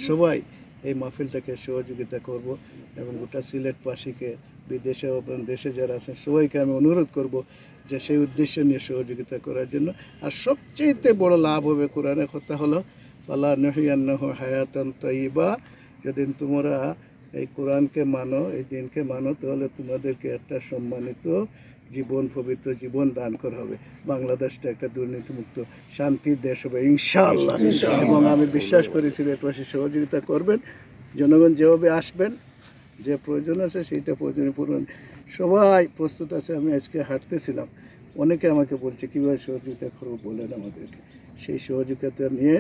সবাই এই মাহফিলটাকে সহযোগিতা করব এবং গোটা সিলেটবাসীকে বিদেশে এবং দেশে যারা আছেন সবাইকে আমি অনুরোধ করব যে সেই উদ্দেশ্য নিয়ে সহযোগিতা করার জন্য। আর সবচেয়ে বড় লাভ হবে কোরআনের কথা হলো ফালা নহিয়ান্নাহু হায়াতান তাইয়্যিবা, যদি তোমরা এই কোরআনকে মানো, এই দিনকে মানো, তাহলে তোমাদেরকে একটা সম্মানিত জীবন, পবিত্র জীবন দান করা হবে। বাংলাদেশটা একটা দুর্নীতিমুক্ত শান্তির দেশ হবে ইনশাআল্লাহ। এবং আমি বিশ্বাস করি সিলেটবাসী সহযোগিতা করবেন। জনগণ যেভাবে আসবেন, যে প্রয়োজন আছে সেইটা প্রয়োজনীয় পূরণ সবাই প্রস্তুত আছে। আমি আজকে হাঁটতেছিলাম, অনেকে আমাকে বলছে কীভাবে সহযোগিতা করবো বলেন আমাদেরকে। সেই সহযোগিতা নিয়ে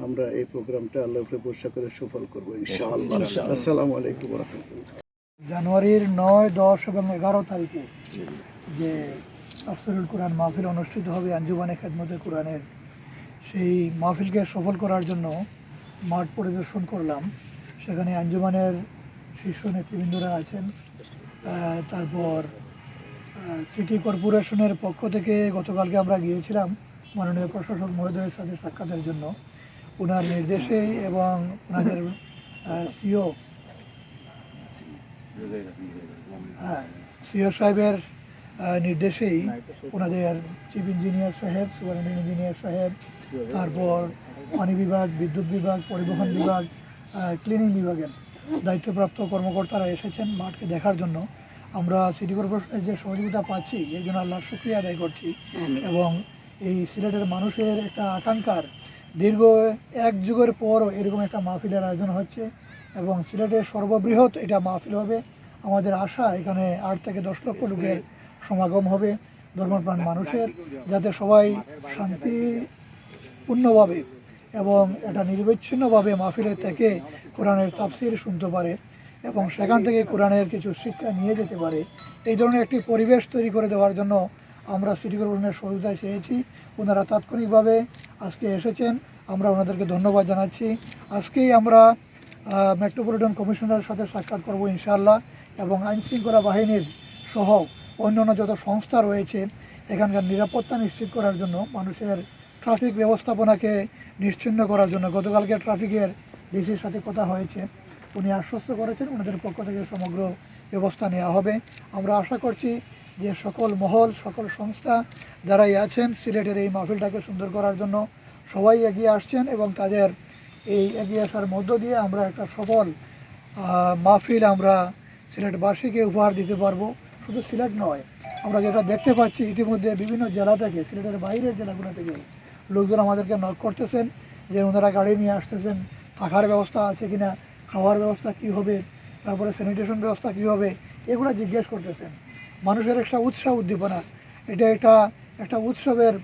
আমরা এই প্রোগ্রামটা আল্লাহর উপরে ভরসা করে সফল করবো ইনশাআল্লাহ। আসসালামু আলাইকুম ওয়া রাহমাতুল্লাহ। জানুয়ারির 9, 10 এবং 11 তারিখে যে তাফসীরুল কোরআন মাহফিল অনুষ্ঠিত হবে আঞ্জুমানে খেদমতে কোরআনের, সেই মাহফিলকে সফল করার জন্য মাঠ পরিদর্শন করলাম। সেখানে আঞ্জুমানের শীর্ষ নেতৃবৃন্দরা আছেন। তারপর সিটি কর্পোরেশনের পক্ষ থেকে গতকালকে আমরা গিয়েছিলাম মাননীয় প্রশাসক মহোদয়ের সাথে সাক্ষাতের জন্য। ওনার নির্দেশে এবং ওনাদের সিও সাহেবের নির্দেশেই ওনাদের চিফ ইঞ্জিনিয়ার সাহেব, সুপারিনটেন্ডেন্ট ইঞ্জিনিয়ার সাহেব, তারপর পানি বিভাগ, বিদ্যুৎ বিভাগ, পরিবহন বিভাগ, ক্লিনিং বিভাগের দায়িত্বপ্রাপ্ত কর্মকর্তারা এসেছেন মাঠকে দেখার জন্য। আমরা সিটি কর্পোরেশনের যে সহযোগিতা পাচ্ছি এই জন্য আল্লাহর শুকরিয়া আদায় করছি। এবং এই সিলেটের মানুষের একটা আকাঙ্ক্ষার, দীর্ঘ 1 যুগের পরও এরকম একটা মাহফিলের আয়োজন হচ্ছে এবং সিলেটের সর্ববৃহৎ এটা মাহফিল হবে। আমাদের আশা এখানে 8 থেকে 10 লক্ষ লোকের সমাগম হবে, ধর্মপ্রাণ মানুষের, যাতে সবাই শান্তিপূর্ণভাবে এবং এটা নিরবিচ্ছিন্নভাবে মাহফিলে থেকে কোরআনের তাফসীর শুনতে পারে এবং সেখান থেকে কোরআনের কিছু শিক্ষা নিয়ে যেতে পারে। এই ধরনের একটি পরিবেশ তৈরি করে দেওয়ার জন্য আমরা সিটি কর্পোরেশনের সহযোগিতায় চেয়েছি। ওনারা তাৎক্ষণিকভাবে আজকে এসেছেন, আমরা ওনাদেরকে ধন্যবাদ জানাচ্ছি। আজকেই আমরা মেট্রোপলিটন কমিশনারের সাথে সাক্ষাৎ করব ইনশাআল্লাহ এবং আইনশৃঙ্খলা বাহিনীর সহ অন্যান্য যত সংস্থা রয়েছে এখানকার নিরাপত্তা নিশ্চিত করার জন্য, মানুষের ট্রাফিক ব্যবস্থাপনাকে নিশ্চিহ্ন করার জন্য। গতকালকে ট্রাফিকের ডিসির সাথে কথা হয়েছে, উনি আশ্বস্ত করেছেন ওনাদের পক্ষ থেকে সমগ্র ব্যবস্থা নেওয়া হবে। আমরা আশা করছি যে সকল মহল, সকল সংস্থা যারাই আছেন সিলেটের এই মাহফিলটাকে সুন্দর করার জন্য সবাই এগিয়ে আসছেন এবং তাদের এই এগিয়ে আসার মধ্য দিয়ে আমরা একটা সফল মাহফিল আমরা সিলেটবাসীকে উপহার দিতে পারবো। শুধু সিলেট নয়, আমরা যেটা দেখতে পাচ্ছি ইতিমধ্যে বিভিন্ন জেলা থেকে, সিলেটের বাইরের জেলাগুলো থেকে লোকজন আমাদেরকে নক করতেছেন যে ওনারা গাড়ি নিয়ে আসতেছেন, থাকার ব্যবস্থা আছে কিনা, খাওয়ার ব্যবস্থা কী হবে, তারপরে স্যানিটেশন ব্যবস্থা কী হবে, এগুলো জিজ্ঞেস করতেছেন। মানুষের একটা উৎসাহ উদ্দীপনা, এটা একটা উৎসবের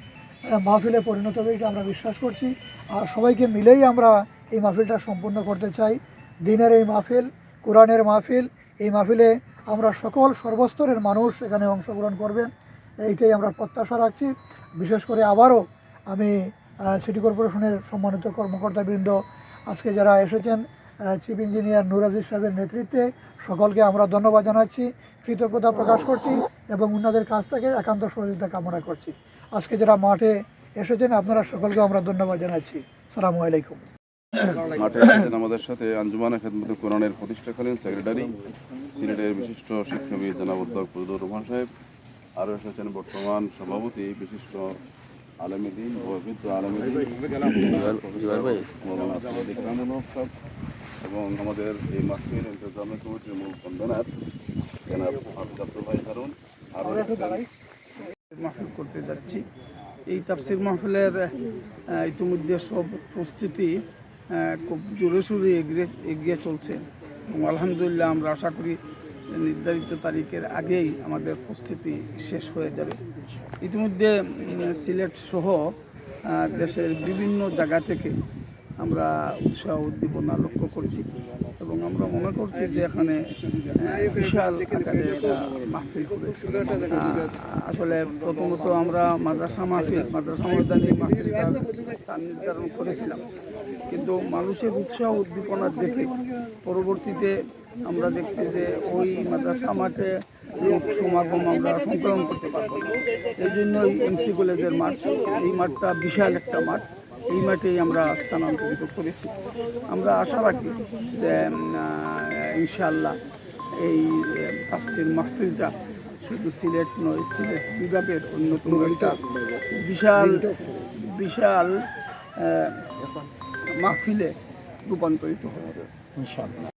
মাহফিলে পরিণত হবে, এটা আমরা বিশ্বাস করছি। আর সবাইকে মিলেই আমরা এই মাহফিলটা সম্পূর্ণ করতে চাই। দিনের এই মাহফিল, কোরআনের মাহফিল, এই মাহফিলে আমরা সকল সর্বস্তরের মানুষ এখানে অংশগ্রহণ করবেন, এইটাই আমরা প্রত্যাশা রাখছি। বিশেষ করে আবারও আমি সিটি কর্পোরেশনের সম্মানিত কর্মকর্তাবৃন্দ আজকে যারা এসেছেন, চিফ ইঞ্জিনিয়ার নূর আজিজ সাহেবের নেতৃত্বে সকলকে আমরা ধন্যবাদ জানাচ্ছি, কৃতজ্ঞতা প্রকাশ করছি এবং ওনাদের কাছ থেকে একান্ত সহযোগিতা কামনা করছি। আজকে যারা মাঠে এসেছেন আপনারা সকলকে আমরা ধন্যবাদ জানাচ্ছি। আসসালামু আলাইকুম। মাঠে এসেছেন আমাদের সাথে আঞ্জুমানে খেদমতে কোরআনের প্রতিষ্ঠাকালীন সেক্রেটারি, সিলেটের বিশিষ্ট শিক্ষাবিদ জনাব অধ্যক্ষ ফজলুর রহমান সাহেব, আরও এসেছেন বর্তমান সভাপতি বিশিষ্ট আলেমীদ্বীন বয়বৃদ্ধ আলেমীদ্বীন মৌলানা সাদিক রামুল সাহেব এবং আমাদের এই মাহফিল ইন্তেজামিয়া কমিটির মূল কনভেনার জনাব হাফিজ আব্দুল ভাই হারুন। আরও মাহফিল করতে যাচ্ছি। এই তাফসীর মাহফিলের ইতিমধ্যে সব প্রস্তুতি খুব জোরে সোরে এগিয়ে চলছে এবং আলহামদুলিল্লাহ আমরা আশা করি নির্ধারিত তারিখের আগেই আমাদের প্রস্তুতি শেষ হয়ে যাবে। ইতিমধ্যে সিলেট সহ দেশের বিভিন্ন জায়গা থেকে আমরা উৎসাহ উদ্দীপনা লক্ষ্য করছি এবং আমরা মনে করছি যে এখানে বিশাল আকারে একটা মাহফিল হবে। আসলে প্রথমত আমরা মাদ্রাসা ময়দানে মাহফিলটার স্থান নির্ধারণ করেছিলাম, কিন্তু মানুষের উৎসাহ উদ্দীপনা দেখে পরবর্তীতে আমরা দেখছি যে ওই মাদ্রাসা মাঠে লোক সমাগম আমরা সংকলন করতে পারবো না। এই জন্যই এমসি কলেজের মাঠ, এই মাঠটা বিশাল একটা মাঠ, এই মাঠেই আমরা স্থানান্তরিত করেছি। আমরা আশা রাখি যে ইনশাআল্লাহ এই তাফসির মাহফিলটা শুধু সিলেট নয়, সিলেট বিভাগের অন্যতম একটা বিশাল মাহফিলে রূপান্তরিত হবে ইনশাআল্লাহ।